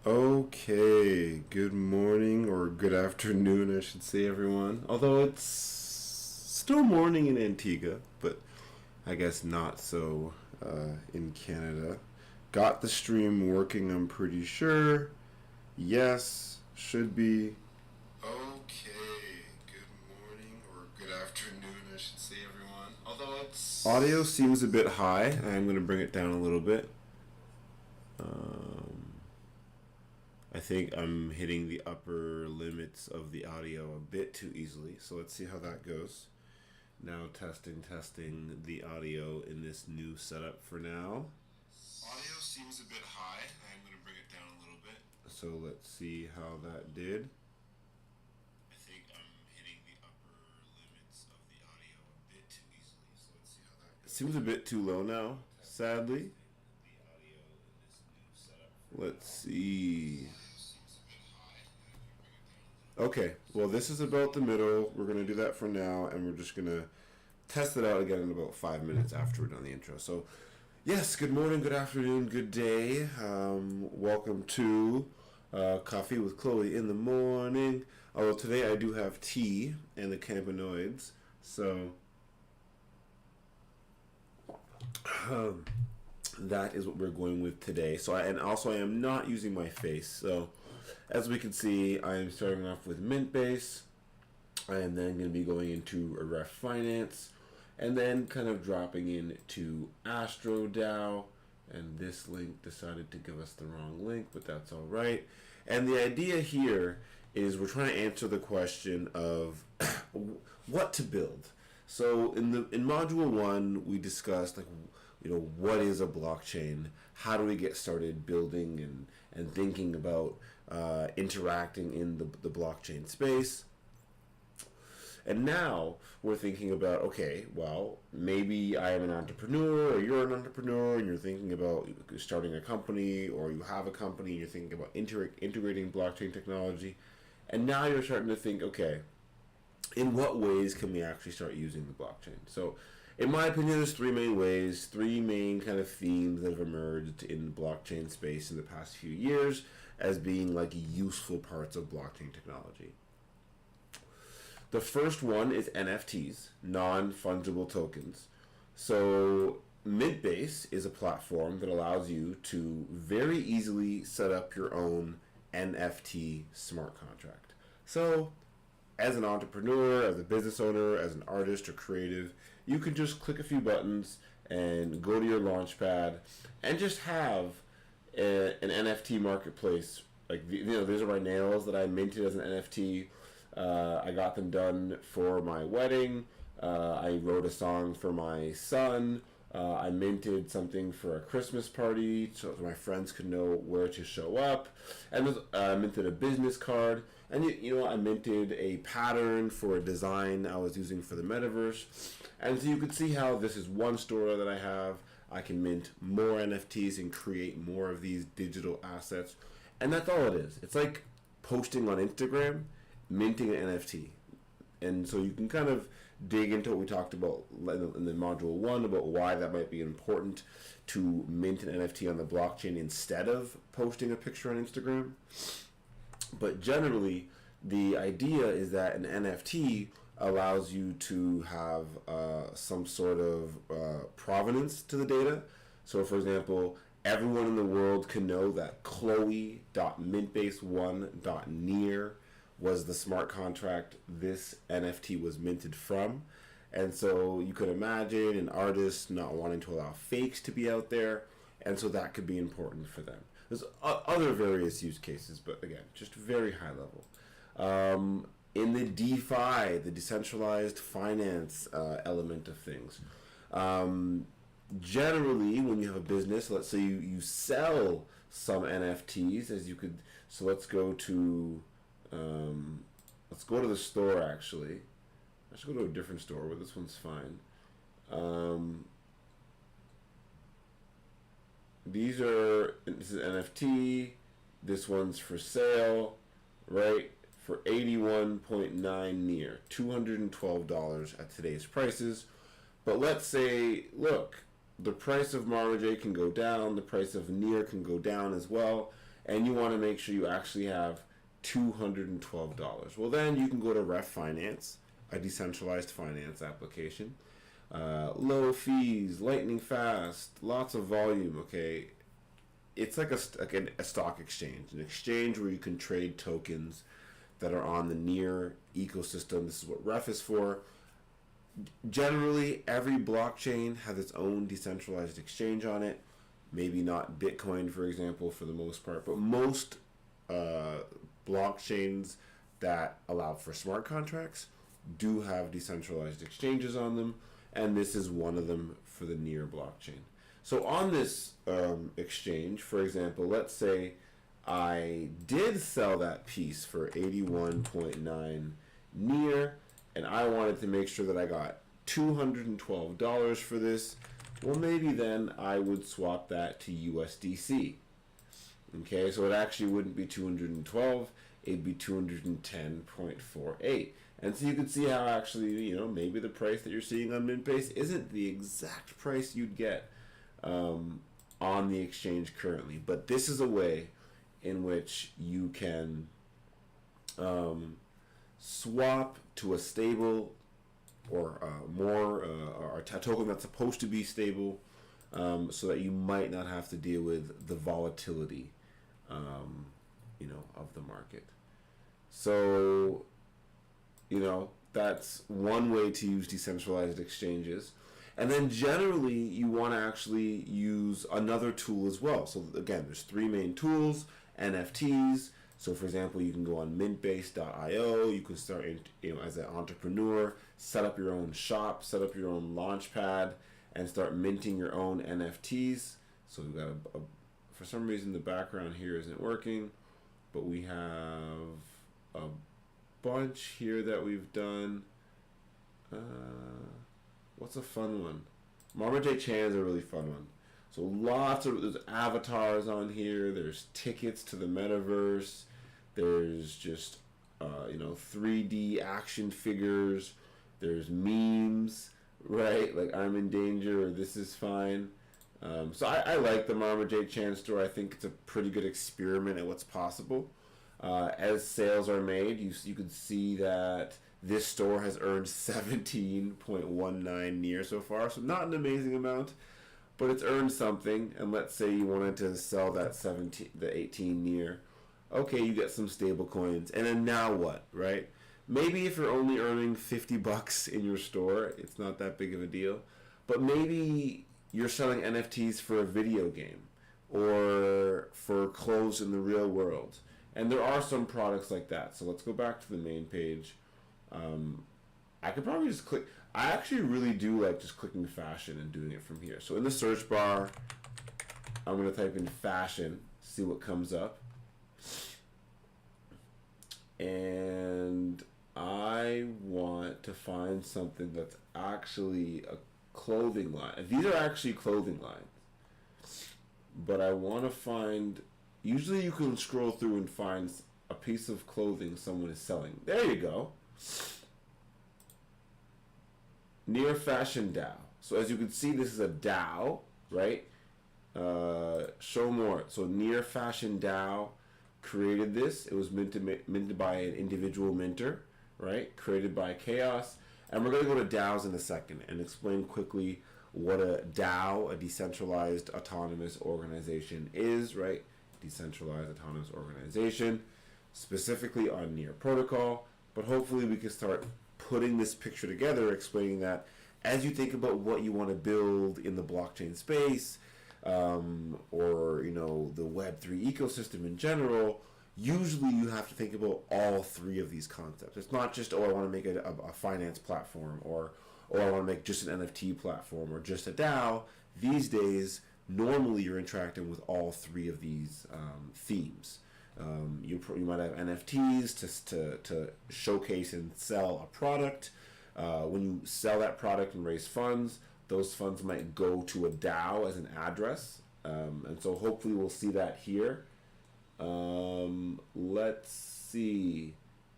Okay, good morning or good afternoon, I should say, everyone. Although it's still morning in Antigua, but I guess not so in Canada. Got the stream working, I'm pretty sure. Yes, should be. Okay, good morning or good afternoon, I should say, everyone. Although it's. Audio seems a bit high. I'm going to bring it down a little bit. I think I'm hitting the upper limits of the audio a bit too easily, so let's see how that goes. Now testing the audio in this new setup for now. Audio seems a bit high. I'm going to bring it down a little bit. So let's see how that did. I think I'm hitting the upper limits of the audio a bit too easily, so let's see how that goes. It seems a bit too low now, sadly. Let's see. Okay, well, this is about the middle. We're going to do that for now, and we're just going to test it out again in about 5 minutes after we're done the intro. So, yes, good morning, good afternoon, good day. Welcome to Coffee with Chloe in the morning. Although today I do have tea and the cannabinoids, so that is what we're going with today. So, I am not using my face. So, as we can see, I am starting off with Mint Base. I am then going to be going into a Ref Finance, and then kind of dropping into Astro DAO. And this link decided to give us the wrong link, but that's all right. And the idea here is we're trying to answer the question of what to build. So in module 1, we discussed what is a blockchain? How do we get started building and thinking about interacting in the blockchain space? And now we're thinking about, okay, well, maybe I am an entrepreneur or you're an entrepreneur and you're thinking about starting a company, or you have a company and you're thinking about integrating blockchain technology. And now you're starting to think, okay, in what ways can we actually start using the blockchain? So in my opinion, there's three main kind of themes that have emerged in the blockchain space in the past few years as being like useful parts of blockchain technology. The first one is NFTs, non-fungible tokens. So Mintbase is a platform that allows you to very easily set up your own NFT smart contract. So as an entrepreneur, as a business owner, as an artist or creative, you can just click a few buttons and go to your launchpad and just have an NFT marketplace. Like these are my nails that I minted as an NFT. I got them done for my wedding. I wrote a song for my son. I minted something for a Christmas party so my friends could know where to show up. And I minted a business card. And I minted a pattern for a design I was using for the metaverse. And so you could see how this is one store that I have. I can mint more NFTs and create more of these digital assets. And that's all it is. It's like posting on Instagram, minting an NFT. And so you can kind of dig into what we talked about in the module 1 about why that might be important to mint an NFT on the blockchain instead of posting a picture on Instagram. But generally, the idea is that an NFT allows you to have some sort of provenance to the data. So, for example, everyone in the world can know that Chloe.mintbase1.near was the smart contract this NFT was minted from. And so you could imagine an artist not wanting to allow fakes to be out there, and so that could be important for them. There's other various use cases, but again, just very high level. In the DeFi, the decentralized finance element of things, generally when you have a business, let's say you sell some NFTs, so let's go to the store. Actually, I should go to a different store, but this one's fine. This is NFT. This one's for sale, right? For 81.9 near $212 at today's prices. But let's say, look, the price of Marley J can go down, the price of near can go down as well, and you want to make sure you actually have $212. Well, then you can go to Ref Finance, a decentralized finance application. Low fees, lightning fast, lots of volume. Okay, it's like a stock exchange, an exchange where you can trade tokens that are on the Near ecosystem. This is what Ref is for. Generally, every blockchain has its own decentralized exchange on it. Maybe not Bitcoin, for example, for the most part, but most blockchains that allow for smart contracts do have decentralized exchanges on them, and this is one of them for the Near blockchain. So on this exchange, for example, let's say I did sell that piece for 81.9 Near, and I wanted to make sure that I got $212 for this. Well, maybe then I would swap that to USDC. Okay, so it actually wouldn't be 212, it'd be 210.48. And so you can see how actually, maybe the price that you're seeing on Mintbase isn't the exact price you'd get on the exchange currently. But this is a way in which you can swap to a stable or a token that's supposed to be stable, so that you might not have to deal with the volatility of the market. So that's one way to use decentralized exchanges. And then generally you want to actually use another tool as well. So again, there's three main tools: NFTs. So for example, you can go on mintbase.io, you can start as an entrepreneur, set up your own shop, set up your own launch pad, and start minting your own NFTs. So we've got for some reason the background here isn't working, but we have a bunch here that we've done. What's a fun one? Marmaduke Chan is a really fun one. So there's avatars on here. There's tickets to the metaverse. There's just 3D action figures. There's memes, right? Like I'm in danger or this is fine. So I like the Marmaduke Chan store. I think it's a pretty good experiment at what's possible. As sales are made, you can see that this store has earned 17.19 Near so far. So not an amazing amount, but it's earned something. And let's say you wanted to sell that 18 Near. Okay, you get some stable coins. And then now what, right? Maybe if you're only earning $50 in your store, it's not that big of a deal. But maybe you're selling NFTs for a video game or for clothes in the real world. And there are some products like that. So let's go back to the main page. I could probably just click. I actually really do like just clicking fashion and doing it from here. So in the search bar, I'm going to type in fashion, see what comes up. And I want to find something that's actually a clothing line. These are actually clothing lines. But I want to find, usually you can scroll through and find a piece of clothing someone is selling. There you go. Near Fashion DAO. So as you can see, this is a DAO, right? Show more. So Near Fashion DAO created this. It was minted by an individual minter, right? Created by Chaos. And we're going to go to DAOs in a second and explain quickly what a DAO, a decentralized autonomous organization, is, right? Decentralized autonomous organization, specifically on Near Protocol. But hopefully we can start putting this picture together, explaining that as you think about what you want to build in the blockchain space, or the Web3 ecosystem in general, usually you have to think about all three of these concepts. It's not just, I want to make a finance platform, or I want to make just an NFT platform, or just a DAO. These days, normally you're interacting with all three of these themes. You might have NFTs to showcase and sell a product. When you sell that product and raise funds, those funds might go to a DAO as an address. And so hopefully we'll see that here. Let's see.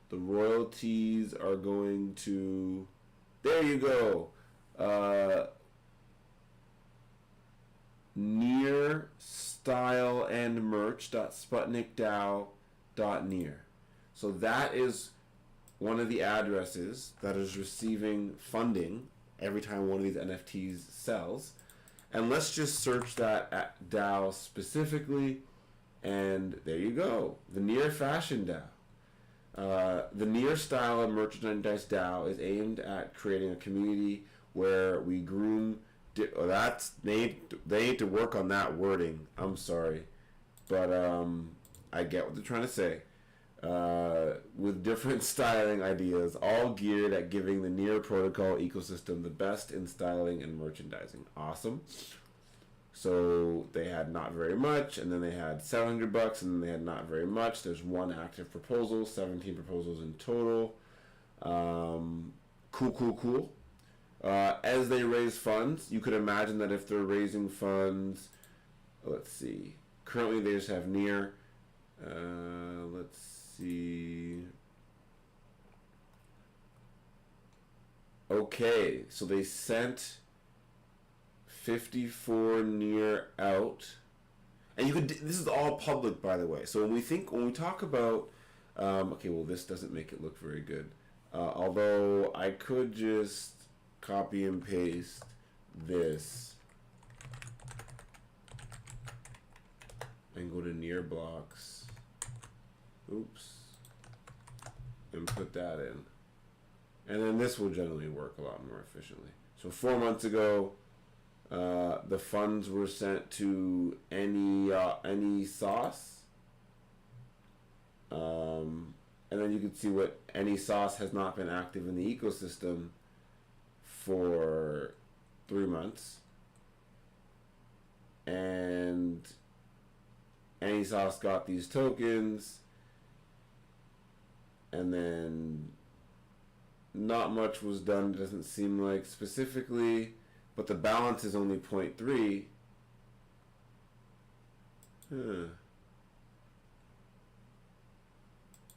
The royalties are going to... There you go. near style and merch.sputnikdao.near. So that is one of the addresses that is receiving funding every time one of these NFTs sells. And let's just search that at DAO specifically, and there you go, the Near Fashion DAO. The Near Style and Merchandise DAO is aimed at creating a community where we groom. They need to work on that wording. I'm sorry, but I get what they're trying to say. With different styling ideas, all geared at giving the Near protocol ecosystem the best in styling and merchandising. Awesome. So they had not very much, and then they had $700, and then they had not very much. There's one active proposal, 17 proposals in total. Cool. As they raise funds, you could imagine that if they're raising funds, let's see. Currently, they just have Near. Let's see. Okay, so they sent 54 Near out, and you could. This is all public, by the way. So when we talk about, okay, well, this doesn't make it look very good. Although I could just copy and paste this and go to Near blocks. Oops. And put that in. And then this will generally work a lot more efficiently. So 4 months ago, the funds were sent to any sauce. And then you can see what any sauce has not been active in the ecosystem for 3 months. And any sauce got these tokens, and then not much was done, it doesn't seem like specifically, but the balance is only 0.3.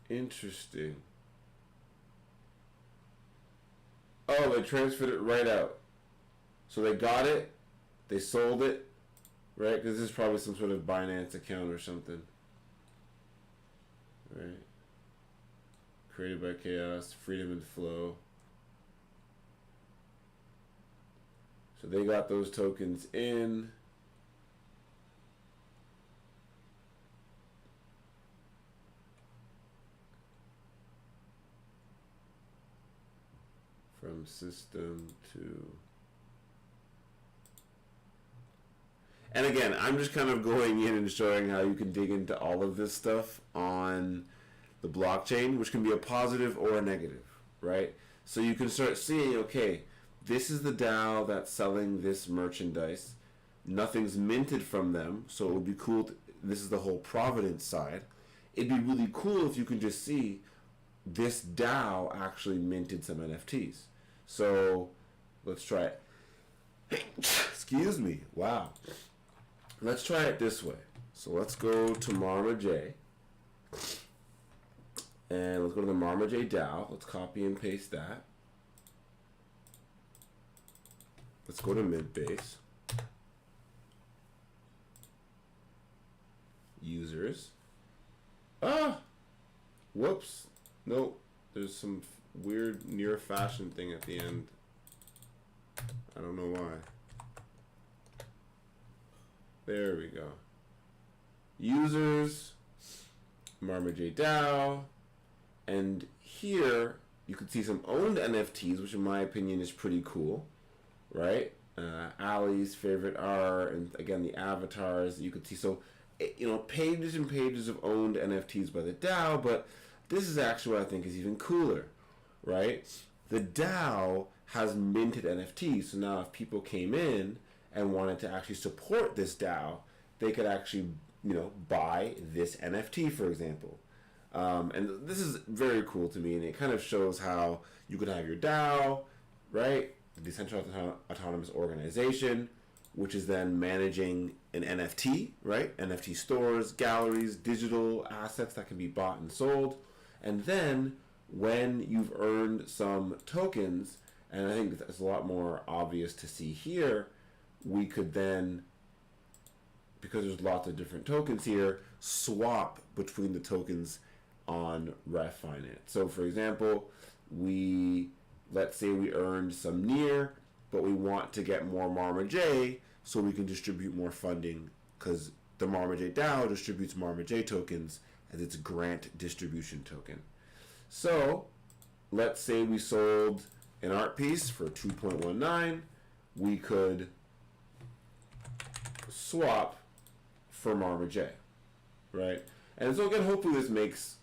Interesting. Oh, they transferred it right out. So they got it, they sold it, right? Because this is probably some sort of Binance account or something. Right? Created by Chaos, Freedom and Flow. So they got those tokens in. From system to... And again, I'm just kind of going in and showing how you can dig into all of this stuff on the blockchain, which can be a positive or a negative, right? So you can start seeing, okay, this is the DAO that's selling this merchandise. Nothing's minted from them, so it would be cool. This is the whole provenance side. It'd be really cool if you can just see this DAO actually minted some NFTs. So let's try it. Excuse me. Wow. Let's try it this way. So let's go to Marma J. And let's go to the Marma J DAO. Let's copy and paste that. Let's go to Mintbase. Users. Whoops. Nope. There's some weird Near Fashion thing at the end. I don't know why. There we go. Users, Marma J DAO, and here you can see some owned NFTs, which in my opinion is pretty cool, right? Ali's favorite are, and again the avatars you could see. So, you know, pages and pages of owned NFTs by the DAO, but this is actually what I think is even cooler, right? The DAO has minted NFTs, so now if people came in and wanted to actually support this DAO, they could actually, you know, buy this NFT, for example. And this is very cool to me, and it kind of shows how you could have your DAO, right? The Decentralized Autonomous Organization, which is then managing an NFT, right? NFT stores, galleries, digital assets that can be bought and sold. And then when you've earned some tokens, and I think that's a lot more obvious to see here, we could then because there's lots of different tokens here, swap between the tokens on Ref Finance. So for example, let's say we earned some near, but we want to get more Marma J so we can distribute more funding, because the Marma J DAO distributes Marma J tokens as its grant distribution token. So let's say we sold an art piece for 2.19, we could swap for Marma J, right? And so again, hopefully this makes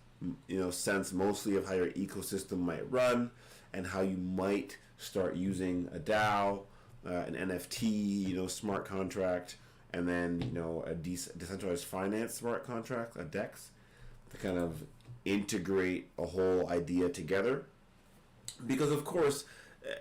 sense mostly of how your ecosystem might run and how you might start using a DAO, an NFT, smart contract, and then a decentralized finance smart contract, a DEX, to kind of integrate a whole idea together. Because of course,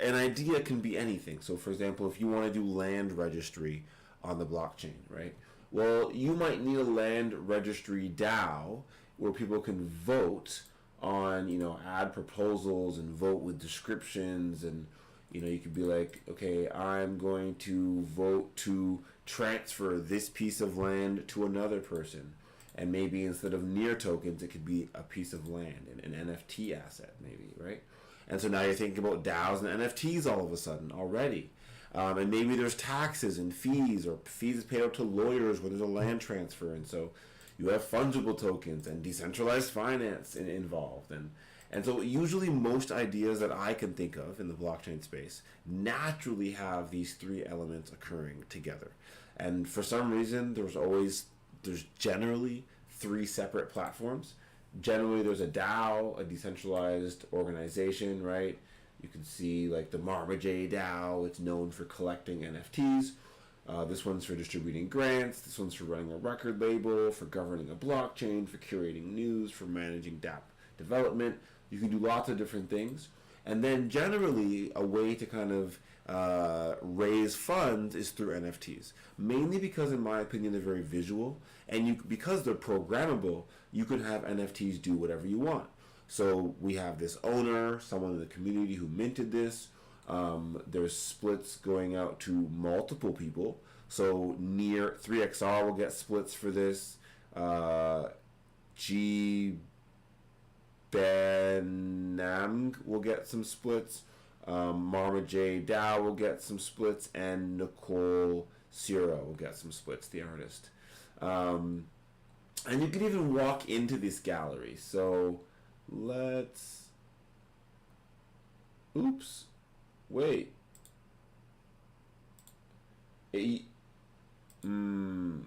an idea can be anything. So for example, if you want to do land registry on the blockchain, right? Well, you might need a land registry DAO where people can vote on, add proposals and vote with descriptions, and you could be like, okay, I'm going to vote to transfer this piece of land to another person, and maybe instead of near tokens, it could be a piece of land, an NFT asset, maybe, right? And so now you're thinking about DAOs and NFTs all of a sudden already. And maybe there's taxes and fees, or fees paid out to lawyers when there's a land transfer, and so you have fungible tokens and decentralized finance involved. And so usually most ideas that I can think of in the blockchain space naturally have these three elements occurring together. And for some reason, there's generally three separate platforms. Generally, there's a DAO, a decentralized organization, right? You can see like the Marma J DAO, it's known for collecting NFTs. This one's for distributing grants. This one's for running a record label, for governing a blockchain, for curating news, for managing DApp development. You can do lots of different things. And then generally, a way to kind of raise funds is through NFTs. Mainly because, in my opinion, they're very visual. And because they're programmable, you can have NFTs do whatever you want. So we have this owner, someone in the community who minted this. There's splits going out to multiple people. So near 3XR will get splits for this. G Benam will get some splits. Marma J DAO will get some splits, and Nicole Sierra will get some splits, the artist. And you can even walk into this gallery. So let's... Oops. Wait.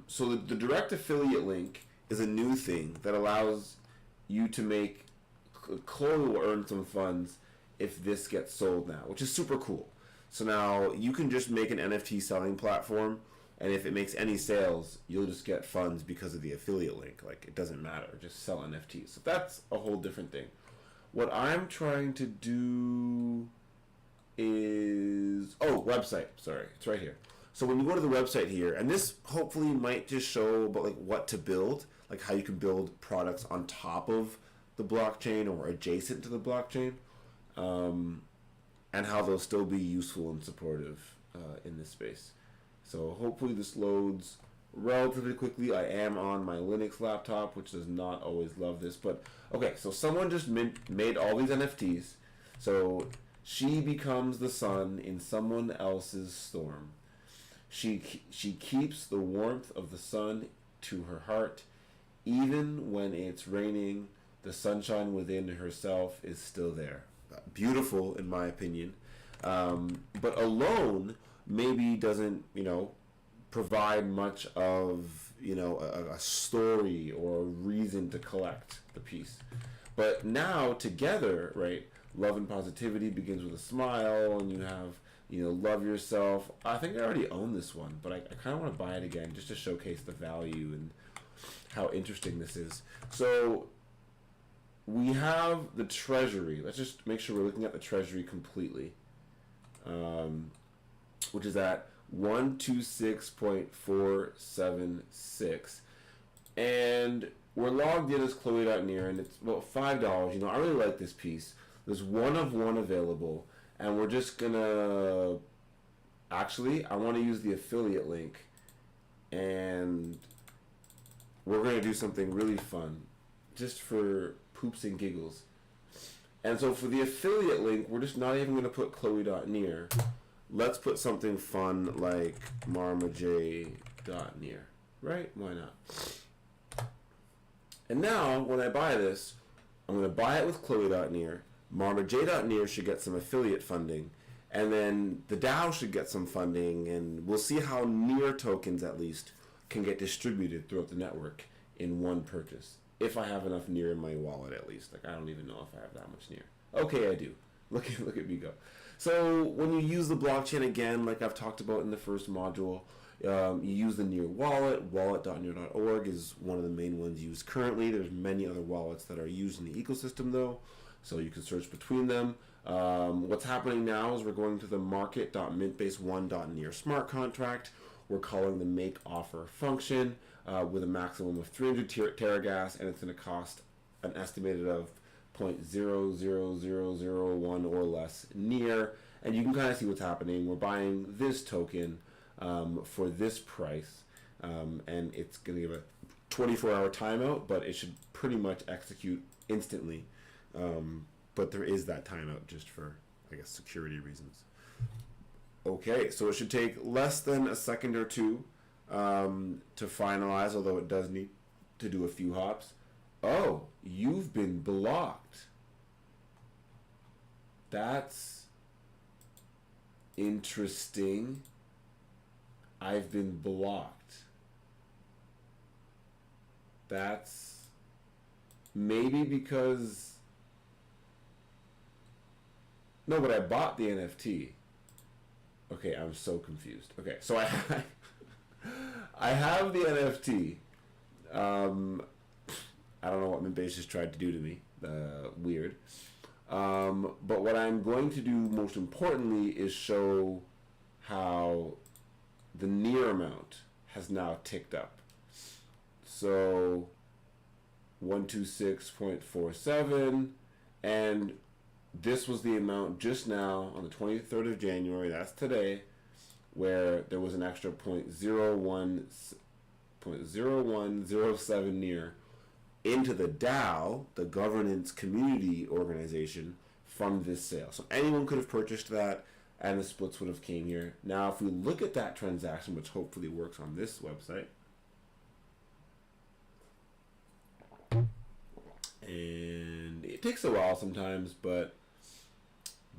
So the direct affiliate link is a new thing that allows you to make... Chloe will earn some funds if this gets sold now, which is super cool. So now you can just make an NFT selling platform, and if it makes any sales, you'll just get funds because of the affiliate link. Like, it doesn't matter, just sell NFTs. So that's a whole different thing. What I'm trying to do is... Oh, website. Sorry, it's right here. So when you go to the website here, and this hopefully might just show about like what to build, like how you can build products on top of the blockchain or adjacent to the blockchain, and how they'll still be useful and supportive in this space. So hopefully this loads relatively quickly. I am on my Linux laptop, which does not always love this, but okay, so someone just made all these NFTs. So she becomes the sun in someone else's storm. She keeps the warmth of the sun to her heart. Even when it's raining, the sunshine within herself is still there. Beautiful, in my opinion. But alone maybe doesn't, provide much of, a story or a reason to collect the piece. But now together, right, love and positivity begins with a smile, and you have, love yourself. I think I already own this one, but I kind of want to buy it again just to showcase the value and how interesting this is. So we have the treasury. Let's just make sure we're looking at the treasury completely, which is at 126.476, and we're logged in as Chloe.near, and it's about $5. I really like this piece. There's one of one available, and we're just gonna... Actually, I want to use the affiliate link and we're going to do something really fun, just for poops and giggles. And so for the affiliate link, we're just not even going to put Chloe.near. Let's put something fun like marmaj.near, right? Why not? And now, when I buy this, I'm going to buy it with Chloe.near. marmaj.near should get some affiliate funding. And then the DAO should get some funding. And we'll see how near tokens, at least, can get distributed throughout the network in one purchase. If I have enough near in my wallet, at least. Like, I don't even know if I have that much near. Okay, I do. Look at me go. So when you use the blockchain again, like I've talked about in the first module, you use the Near wallet. Wallet.near.org is one of the main ones used currently. There's many other wallets that are used in the ecosystem, though, so you can search between them. What's happening now is we're going to the market.mintbase1.near smart contract. We're calling the make offer function with a maximum of 300 teragas, and it's going to cost an estimated of 0.00001 or less near. And you can kind of see what's happening. We're buying this token for this price, and it's going to give a 24-hour timeout, but it should pretty much execute instantly. But there is that timeout just for, I guess, security reasons. Okay, so it should take less than a second or two to finalize, although it does need to do a few hops. Oh, you've been blocked. That's interesting. I've been blocked. That's maybe because... No, but I bought the NFT. Okay, I'm so confused. Okay, so I have the NFT. I don't know what Mintbase just tried to do to me. Weird. But what I'm going to do most importantly is show how the near amount has now ticked up. So 126.47, and this was the amount just now on the 23rd of January, that's today, where there was an extra 0.0107 near into the DAO, the governance community organization, from this sale. So anyone could have purchased that, and the splits would have came here. Now, if we look at that transaction, which hopefully works on this website, and it takes a while sometimes, but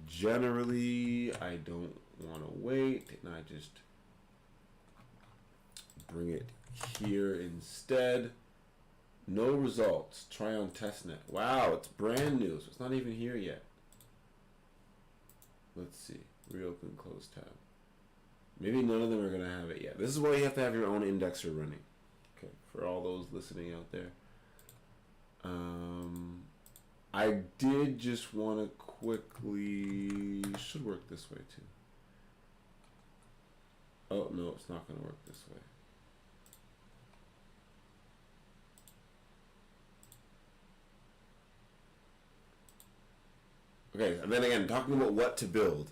generally I don't want to wait, and I just bring it here instead. No results. Try on testnet. Wow, it's brand new, so it's not even here yet. Let's see. Reopen, close tab. Maybe none of them are going to have it yet. This is why you have to have your own indexer running. Okay, for all those listening out there. I did just want to quickly... Should work this way too. Oh, no, it's not going to work this way. Okay, and then again, talking about what to build.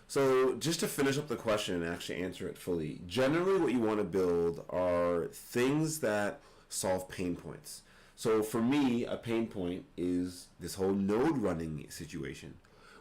So just to finish up the question and actually answer it fully, generally what you want to build are things that solve pain points. So for me, a pain point is this whole node running situation,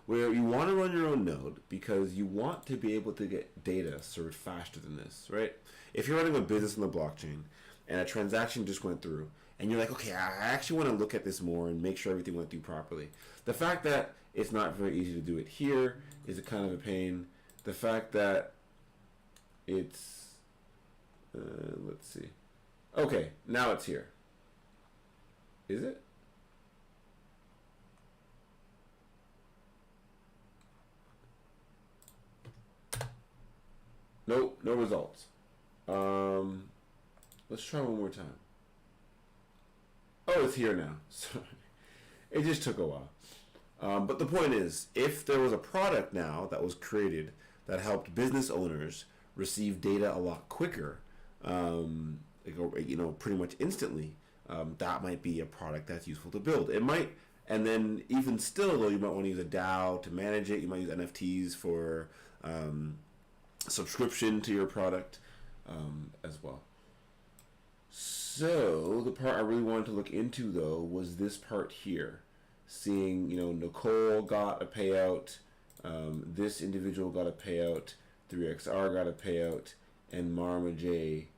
where you want to run your own node because you want to be able to get data served faster than this, right? If you're running a business on the blockchain and a transaction just went through, and you're like, okay, I actually want to look at this more and make sure everything went through properly. The fact that it's not very easy to do it here is a kind of a pain. The fact that it's, let's see. Okay, now it's here. Is it? Nope, no results. Let's try one more time. Oh, it's here now. Sorry. It just took a while. But the point is, if there was a product now that was created that helped business owners receive data a lot quicker, pretty much instantly, that might be a product that's useful to build. It might, and then even still, though, you might want to use a DAO to manage it. You might use NFTs for subscription to your product as well. So the part I really wanted to look into though was this part here, seeing Nicole got a payout, this individual got a payout, 3XR got a payout, and Marma J.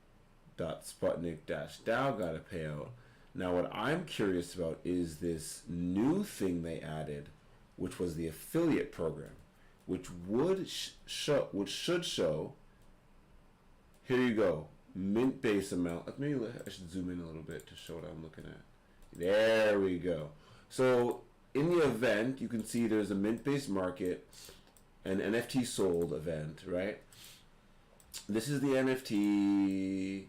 Sputnik Dow got a payout. Now what I'm curious about is this new thing they added, which was the affiliate program, which should show. Here you go. Mint base amount. Maybe I should zoom in a little bit to show what I'm looking at. There we go. So in the event, you can see there's a mint base market, an NFT sold event, right? This is the NFT.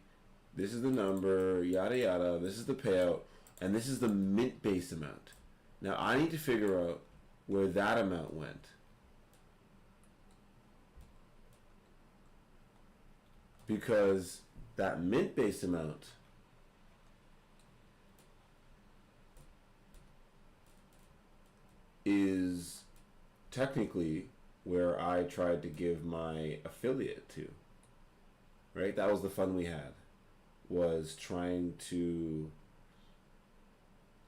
This is the number, yada yada. This is the payout, and this is the mint base amount. Now I need to figure out where that amount went. Because that mint base amount is technically where I tried to give my affiliate to. Right? That was the fun we had, was trying to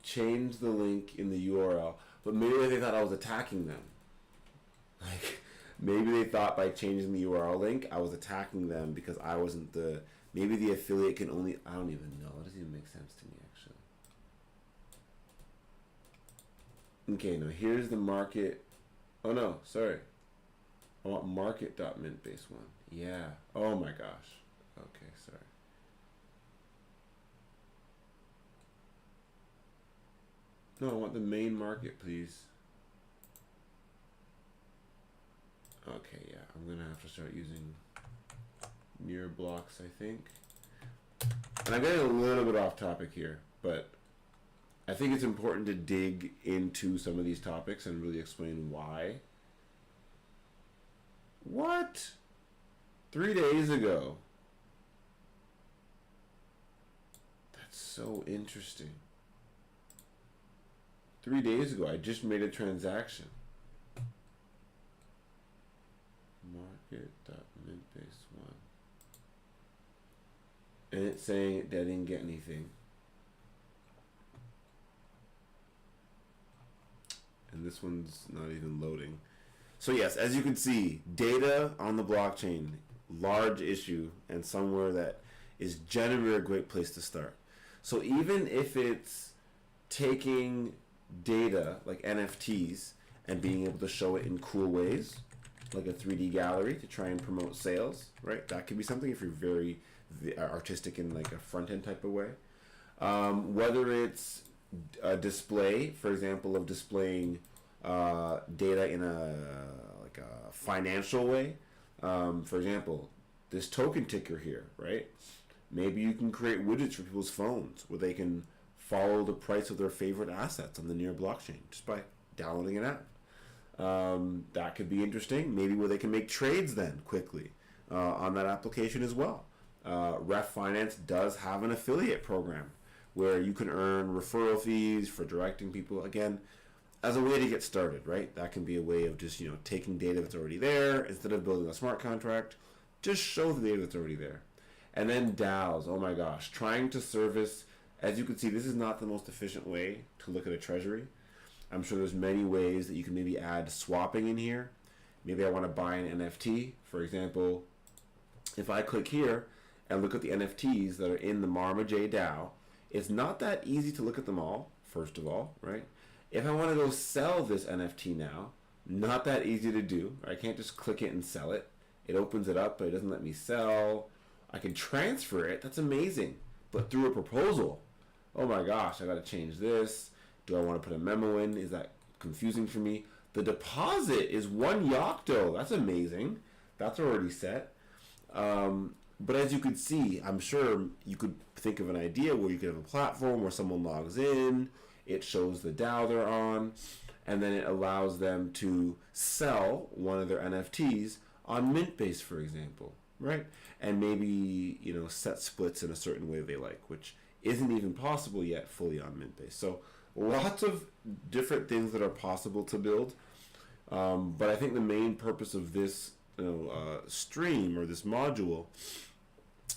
change the link in the URL. But maybe they thought I was attacking them. Like, maybe they thought by changing the URL link, I was attacking them because I wasn't the... Maybe the affiliate can only... I don't even know. It doesn't even make sense to me, actually. Okay, now here's the market... Oh, no. Sorry. I want market.mintbase one. Yeah. Oh, my gosh. Okay, sorry. No, I want the main market, please. Okay, yeah, I'm gonna have to start using mirror blocks, I think. And I'm getting a little bit off topic here, but I think it's important to dig into some of these topics and really explain why. What? 3 days ago. That's so interesting. 3 days ago, I just made a transaction. Market.mintbase1. And it's saying it didn't get anything. And this one's not even loading. So yes, as you can see, data on the blockchain, large issue, and somewhere that is generally a great place to start. So even if it's taking data like NFTs and being able to show it in cool ways, like a 3D gallery to try and promote sales, right? That could be something if you're very artistic in like a front end type of way. Whether it's a display, for example, of displaying data in a financial way. For example, this token ticker here, right? Maybe you can create widgets for people's phones where they can follow the price of their favorite assets on the near blockchain just by downloading an app. That could be interesting. Maybe where they can make trades then quickly on that application as well. Ref Finance does have an affiliate program where you can earn referral fees for directing people, again, as a way to get started, right? That can be a way of just, taking data that's already there. Instead of building a smart contract, just show the data that's already there. And then DAOs, oh my gosh, trying to service, as you can see, this is not the most efficient way to look at a treasury. I'm sure there's many ways that you can maybe add swapping in here. Maybe I want to buy an NFT. For example, if I click here and look at the NFTs that are in the Marma J DAO, it's not that easy to look at them all, first of all, right? If I want to go sell this NFT now, not that easy to do. I can't just click it and sell it. It opens it up, but it doesn't let me sell. I can transfer it. That's amazing. But through a proposal, oh my gosh, I got to change this. Do I want to put a memo in? Is that confusing for me? The deposit is 1 Yocto. That's amazing. That's already set. But as you could see, I'm sure you could think of an idea where you could have a platform where someone logs in, it shows the DAO they're on, and then it allows them to sell one of their NFTs on Mintbase, for example, right? And maybe, set splits in a certain way they like, which isn't even possible yet fully on Mintbase. So lots of different things that are possible to build. But I think the main purpose of this stream or this module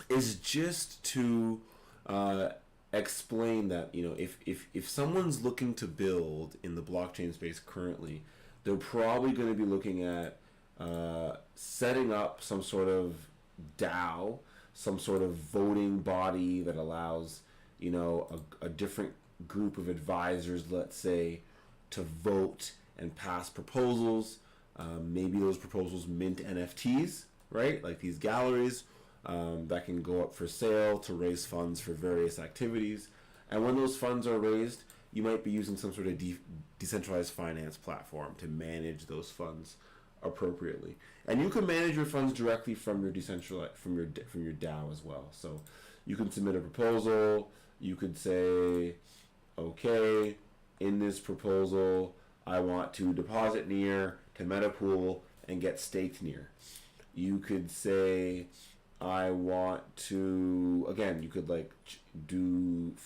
is just to explain that, you know, if someone's looking to build in the blockchain space currently, they're probably going to be looking at setting up some sort of DAO, some sort of voting body that allows, you know, a different group of advisors, let's say, to vote and pass proposals. Maybe those proposals mint NFTs, right? Like these galleries that can go up for sale to raise funds for various activities. And when those funds are raised, you might be using some sort of decentralized finance platform to manage those funds appropriately. And you can manage your funds directly from your decentralized from your DAO as well. So you can submit a proposal. You could say, okay, in this proposal, I want to deposit near to Metapool and get staked near. You could say, I want to, again, you could like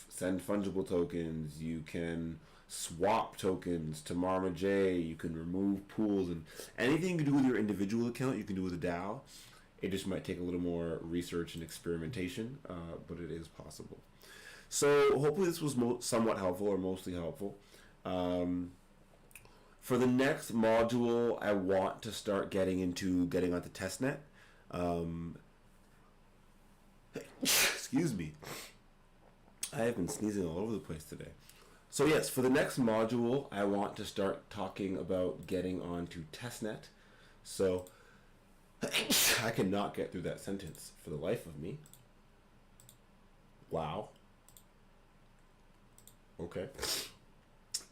send fungible tokens. You can swap tokens to Marma J. You can remove pools, and anything you can do with your individual account, you can do with a DAO. It just might take a little more research and experimentation, but it is possible. So hopefully this was somewhat helpful or mostly helpful. For the next module, I want to start getting onto testnet. Excuse me. I have been sneezing all over the place today. So yes, for the next module, I want to start talking about getting onto testnet. So I cannot get through that sentence for the life of me. Wow. Okay.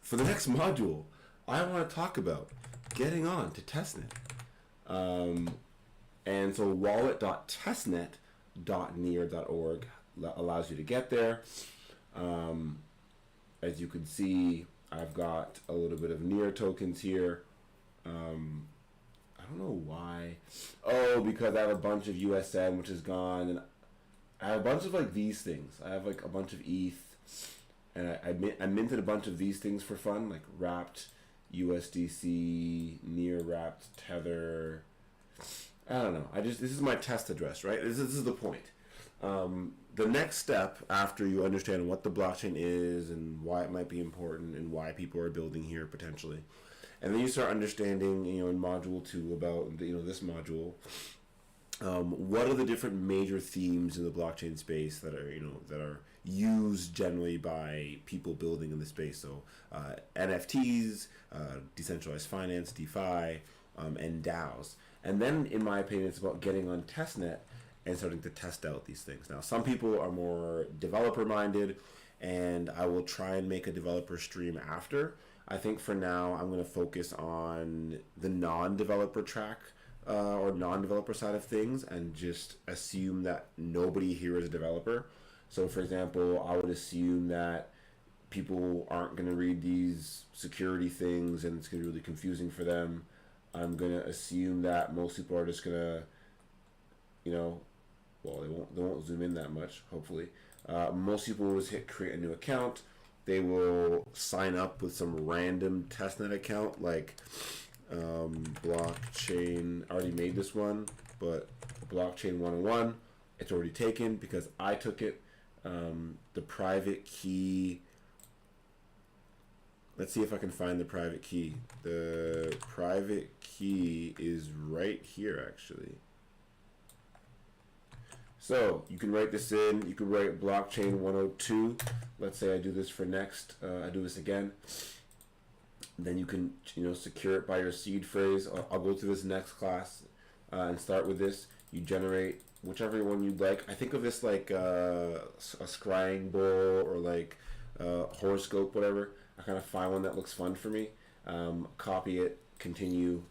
For the next module, I want to talk about getting on to testnet. And so wallet.testnet.near.org allows you to get there. As you can see, I've got a little bit of Near tokens here. I don't know why. Oh, because I have a bunch of USM, which is gone, and I have a bunch of like these things. I have like a bunch of ETH, and I minted a bunch of these things for fun, like wrapped USDC, Near wrapped Tether. I don't know. This is my test address, right? This is the point. The next step after you understand what the blockchain is and why it might be important and why people are building here potentially, and then you start understanding, you know, in module 2 about, you know, this module, what are the different major themes in the blockchain space that are, you know, that are used generally by people building in the space. So NFTs, decentralized finance, DeFi, and DAOs. And then, in my opinion, it's about getting on testnet and starting to test out these things. Now, some people are more developer-minded, and I will try and make a developer stream after. I think for now, I'm going to focus on the non-developer track or non-developer side of things and just assume that nobody here is a developer. So, for example, I would assume that people aren't going to read these security things and it's going to be really confusing for them. I'm going to assume that most people are just going to, you know, well, they won't zoom in that much, hopefully. Most people will just hit create a new account. They will sign up with some random testnet account like blockchain. I already made this one, but blockchain 101. It's already taken because I took it. The private key. Let's see if I can find the private key. The private key is right here, actually. So you can write this in. You can write blockchain 102. Let's say I do this for next. I do this again. Then you can, you know, secure it by your seed phrase. I'll go through this next class and start with this. You generate whichever one you'd like. I think of this like a scrying bowl or like horoscope, whatever. I kind of find one that looks fun for me. Copy it, continue,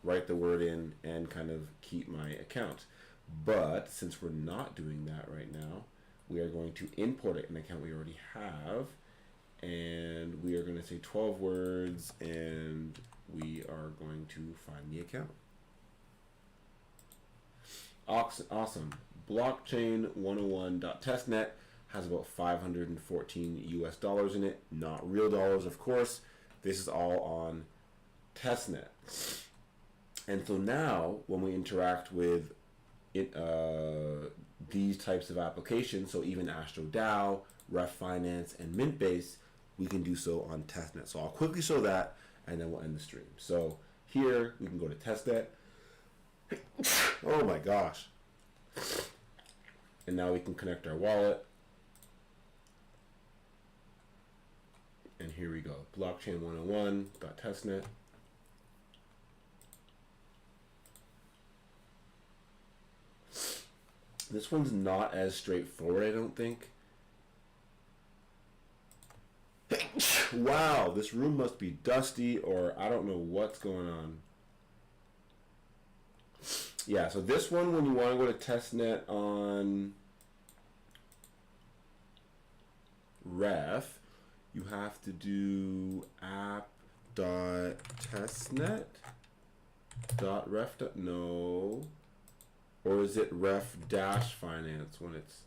write the word in, and kind of keep my account. But since we're not doing that right now, we are going to import an account we already have, and we are going to say 12 words, and we are going to find the account. Awesome. Blockchain 101.testnet has about 514 US dollars in it. Not real dollars, of course. This is all on testnet. And so now, when we interact with these types of applications, so even AstroDAO, Ref Finance, and Mintbase, we can do so on testnet. So I'll quickly show that, and then we'll end the stream. So here we can go to testnet. Oh my gosh. And now we can connect our wallet. And here we go, blockchain 101.testnet. This one's not as straightforward, I don't think. Wow, this room must be dusty, or I don't know what's going on. Yeah, so this one, when you want to go to testnet on Ref, you have to do app.testnet.ref. No. Or is it ref-finance when it's...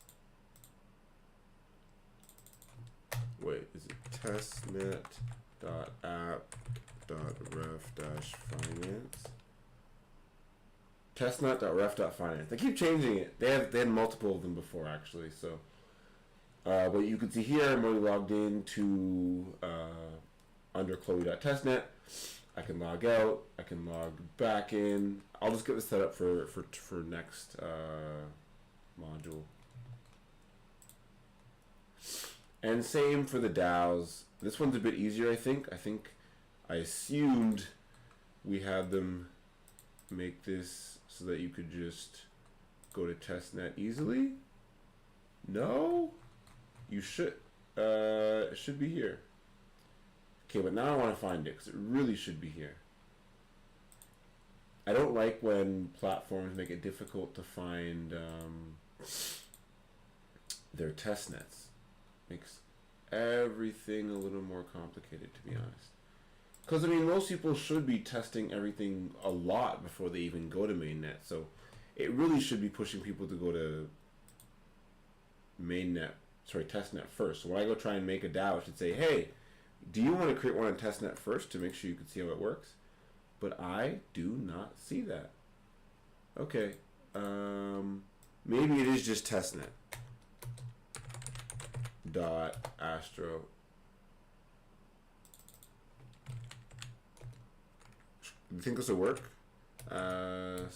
Wait, is it testnet.app.ref-finance? Testnet.ref.finance. They keep changing it. They had multiple of them before, actually. So, but you can see here, I'm already logged in to under Chloe.testnet. I can log out. I can log back in. I'll just get this set up for next module. And same for the DAOs. This one's a bit easier, I think. I assumed we had them make this so that you could just go to testnet easily. No? You should. It should be here. Okay, but now I want to find it because it really should be here. I don't like when platforms make it difficult to find their testnets. Makes everything a little more complicated, to be honest. Because, I mean, most people should be testing everything a lot before they even go to mainnet. So it really should be pushing people to go to testnet first. So when I go try and make a DAO, I should say, hey, do you want to create one on testnet first to make sure you can see how it works? But I do not see that. Okay. Maybe it is just testnet. .astro. Do you think this will work? AstroDAO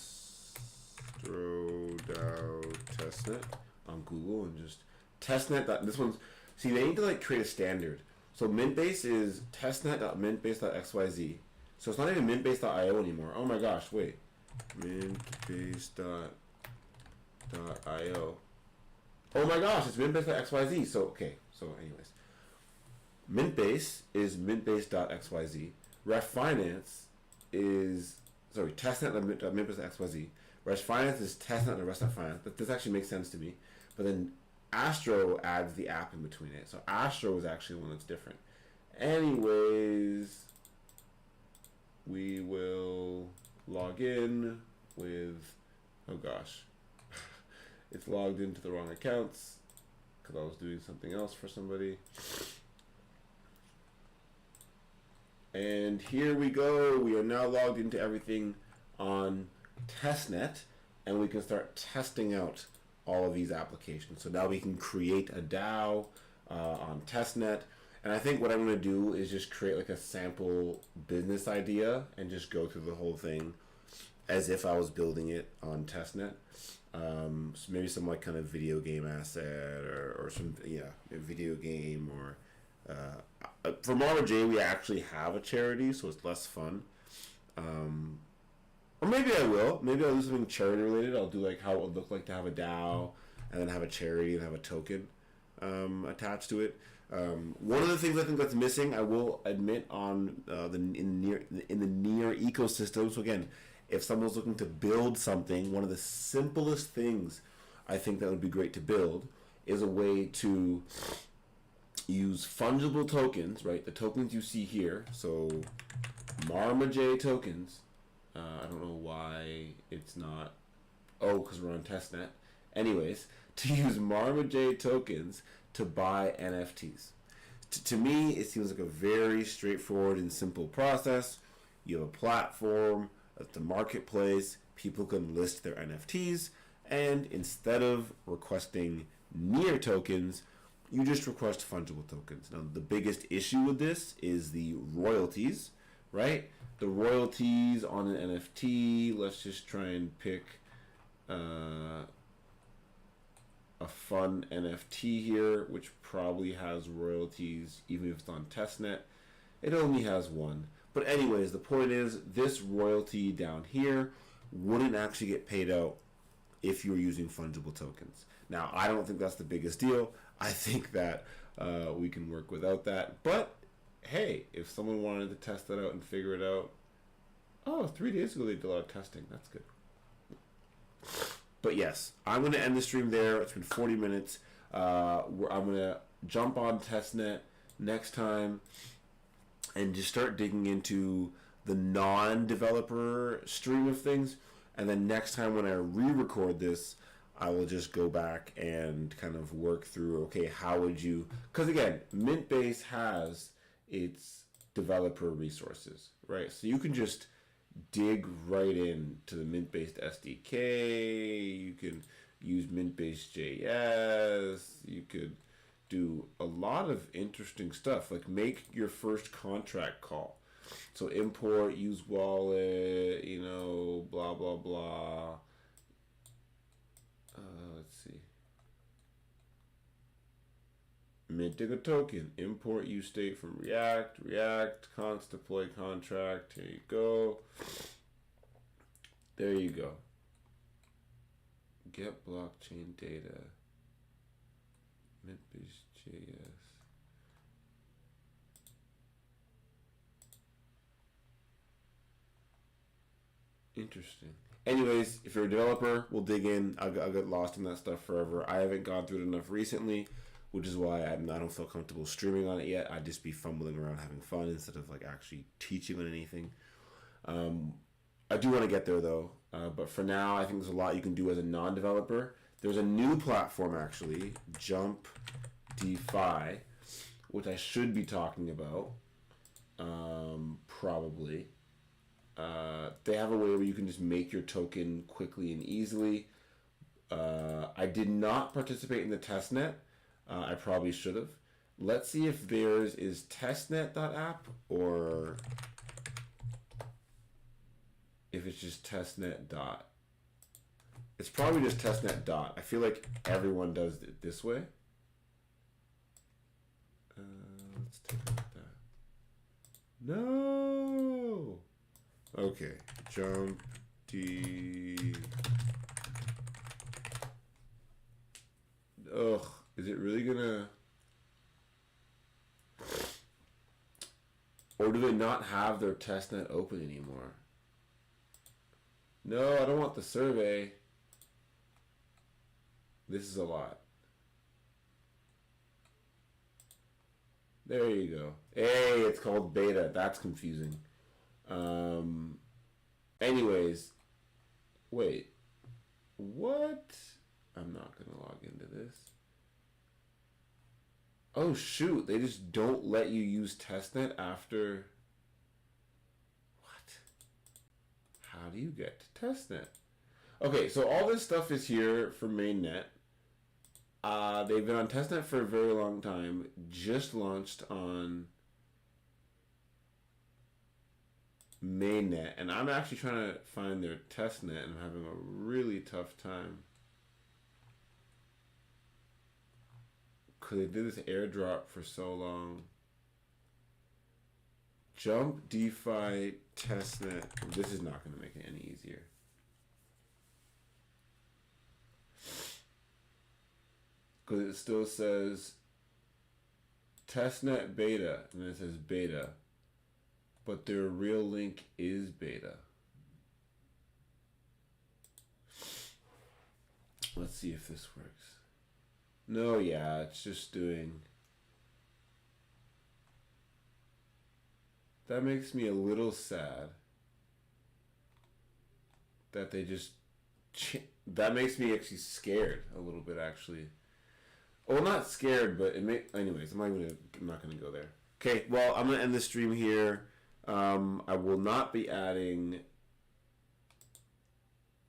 testnet on Google and just testnet. This one's, see, they need to like create a standard. So Mintbase is testnet.mintbase.xyz. So it's not even mintbase.io anymore. Oh my gosh, wait. Mintbase.io. Oh my gosh, it's mintbase.xyz. So, okay. So anyways. Mintbase is mintbase.xyz. Ref Finance is, sorry, testnet.mintbase.xyz. Ref Finance is testnet.ref.finance. This actually makes sense to me. But then Astro adds the app in between it. So Astro is actually one that's different. Anyways, we will log in with, oh gosh, it's logged into the wrong accounts because I was doing something else for somebody. And here we go. We are now logged into everything on testnet, and we can start testing out all of these applications. So now we can create a DAO on testnet. And I think what I'm going to do is just create like a sample business idea and just go through the whole thing as if I was building it on testnet. So maybe some like kind of video game asset or some, a video game or for Mama J, we actually have a charity, so it's less fun. Or maybe I will. Maybe I'll do something charity related. I'll do like how it would look like to have a DAO and then have a charity and have a token attached to it. One of the things I think that's missing, I will admit, on in the near ecosystem. So again, if someone's looking to build something, one of the simplest things I think that would be great to build is a way to use fungible tokens, right? The tokens you see here. So Marma J tokens. I don't know why it's not. Oh, because we're on testnet. Anyways, to use Marma J tokens to buy NFTs. To me, it seems like a very straightforward and simple process. You have a platform, the marketplace, people can list their NFTs, And instead of requesting near tokens, you just request fungible tokens. Now, the biggest issue with this is the royalties, right? The royalties on an NFT, let's just try and pick a fun NFT here, which probably has royalties, even if it's on testnet. It only has one. But anyways, the point is, this royalty down here wouldn't actually get paid out if you're using fungible tokens. Now, I don't think that's the biggest deal. I think that we can work without that. But, hey, if someone wanted to test that out and figure it out, 3 days ago they did a lot of testing. That's good. But yes, I'm going to end the stream there. It's been 40 minutes. I'm going to jump on testnet next time and just start digging into the non-developer stream of things. And then next time when I re-record this, I will just go back and kind of work through, okay, how would you... Because again, Mintbase has its developer resources, right? So you can just dig right into the Mint-based SDK. You can use Mint-based JS. You could do a lot of interesting stuff, like make your first contract call. So import, use wallet, blah, blah, blah. Let's see. Minting a token. Import use state from React, const deploy contract. Here you go. There you go. Get blockchain data. Mint-based JS. Interesting. Anyways, if you're a developer, we'll dig in. I'll get lost in that stuff forever. I haven't gone through it enough recently, which is why I don't feel comfortable streaming on it yet. I'd just be fumbling around having fun instead of like actually teaching on anything. I do want to get there though, but for now, I think there's a lot you can do as a non-developer. There's a new platform actually, Jump DeFi, which I should be talking about, probably. They have a way where you can just make your token quickly and easily. I did not participate in the testnet. I probably should have. Let's see if theirs is testnet.app or if it's just testnet dot. It's probably just testnet dot. I feel like everyone does it this way. Let's take a look at that. No! Okay, jump D. Ugh, is it really gonna? Or do they not have their testnet open anymore? No, I don't want the survey. This is a lot. There you go. Hey, it's called beta. That's confusing. Anyways, wait, what? I'm not gonna log into this. Oh shoot, they just don't let you use testnet after. What? How do you get to testnet? Okay, so all this stuff is here for mainnet. They've been on testnet for a very long time, just launched on mainnet, and I'm actually trying to find their testnet and I'm having a really tough time because they did this airdrop for so long. Jump DeFi testnet. This is not going to make it any easier. Because it still says testnet beta, and then it says beta. But their real link is beta. Let's see if this works. No, yeah, it's just doing... That makes me a little sad. That they just... That makes me actually scared a little bit, actually. Well, not scared, but it may... Anyways, I'm not gonna go there. Okay, well, I'm gonna end the stream here. I will not be adding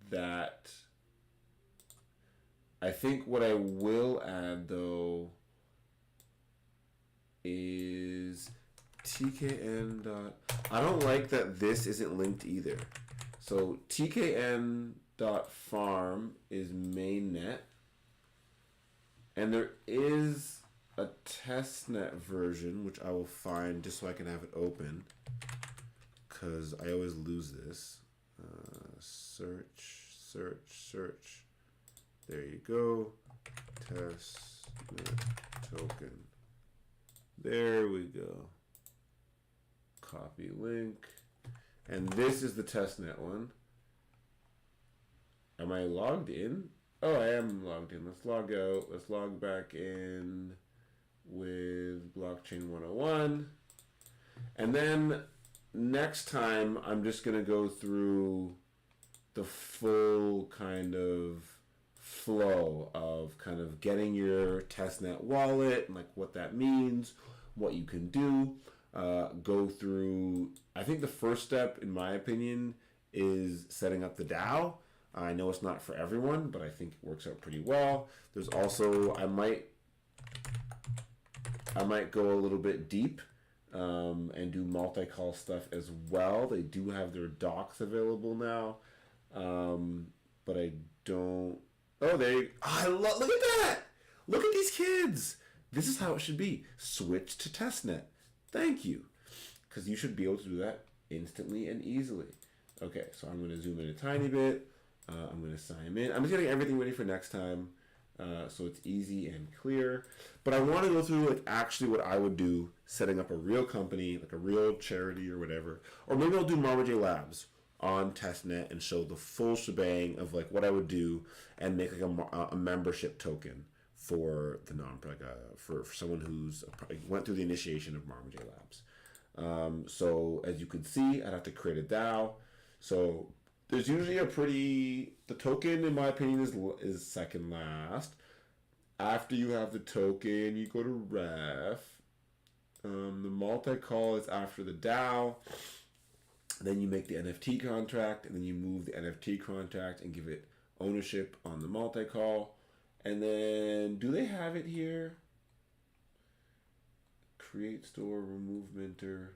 that I think what I will add though is tkn dot. I don't like that this isn't linked either. So tkn dot farm is mainnet, and there is a testnet version which I will find just so I can have it open, because I always lose this. Search. There you go. Testnet token. There we go. Copy link. And this is the testnet one. Am I logged in? Oh, I am logged in. Let's log out. Let's log back in with Blockchain 101. And then next time, I'm just going to go through the full kind of flow of kind of getting your testnet wallet and like what that means, what you can do. Go through, I think the first step, in my opinion, is setting up the DAO. I know it's not for everyone, but I think it works out pretty well. There's also, I might go a little bit deep and do multi-call stuff as well. They do have their docs available now, but I don't. Oh, look at that! Look at these kids! This is how it should be. Switch to testnet. Thank you. Because you should be able to do that instantly and easily. Okay, so I'm going to zoom in a tiny bit. I'm going to sign in. I'm just getting everything ready for next time, so it's easy and clear. But I want to go through like actually what I would do setting up a real company, like a real charity or whatever. Or maybe I'll do Marmaduke Labs on testnet and show the full shebang of like what I would do and make like a membership token for the for someone who's went through the initiation of Marmaduke Labs. So as you can see, I'd have to create a DAO. So there's usually the token, in my opinion, is second last. After you have the token, you go to ref. The multi-call is after the DAO. Then you make the NFT contract, and then you move the NFT contract and give it ownership on the multi-call. And then, do they have it here? Create store, remove minter.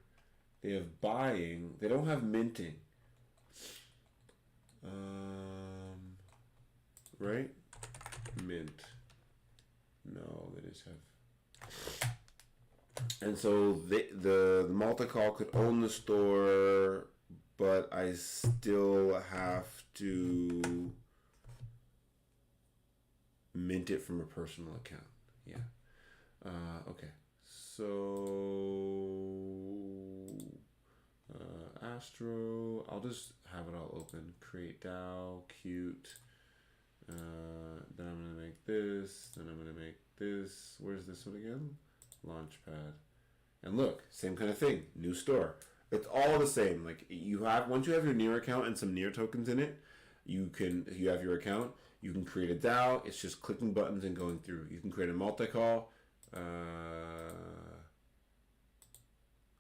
They have buying. They don't have minting. Right? Mint. No, they just have. And so the multi-call could own the store, but I still have to mint it from a personal account. Yeah. Okay. So Astro. I'll just have it all open. Create DAO. Cute. Then I'm gonna make this. Then I'm gonna make this. Where's this one again? Launchpad. And look, same kind of thing. New store. It's all the same. Like once you have your Near account and some Near tokens in it, you have your account. You can create a DAO. It's just clicking buttons and going through. You can create a multi-call.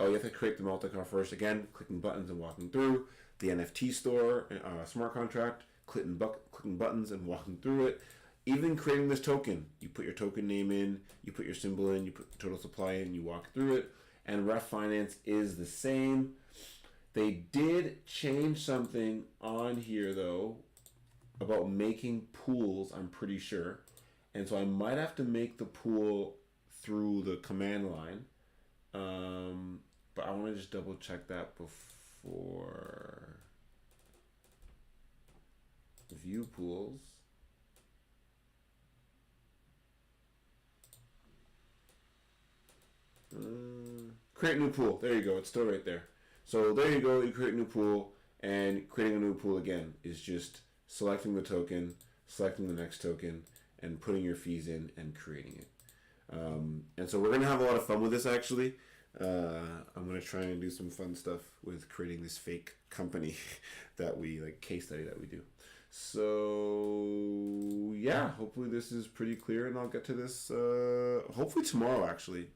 You have to create the multi-call first. Again, clicking buttons and walking through. The NFT store, smart contract, clicking buttons and walking through it. Even creating this token. You put your token name in, you put your symbol in, you put the total supply in, you walk through it. And Ref Finance is the same. They did change something on here, though, about making pools, I'm pretty sure. And so I might have to make the pool through the command line. But I want to just double check that before. View pools. Create new pool. There you go. It's still right there. So there you go. You create a new pool, and creating a new pool again is just selecting the token, selecting the next token, and putting your fees in and creating it. And so we're gonna have a lot of fun with this. Actually, I'm gonna try and do some fun stuff with creating this fake company that we case study that we do. So yeah, hopefully this is pretty clear, and I'll get to this hopefully tomorrow actually.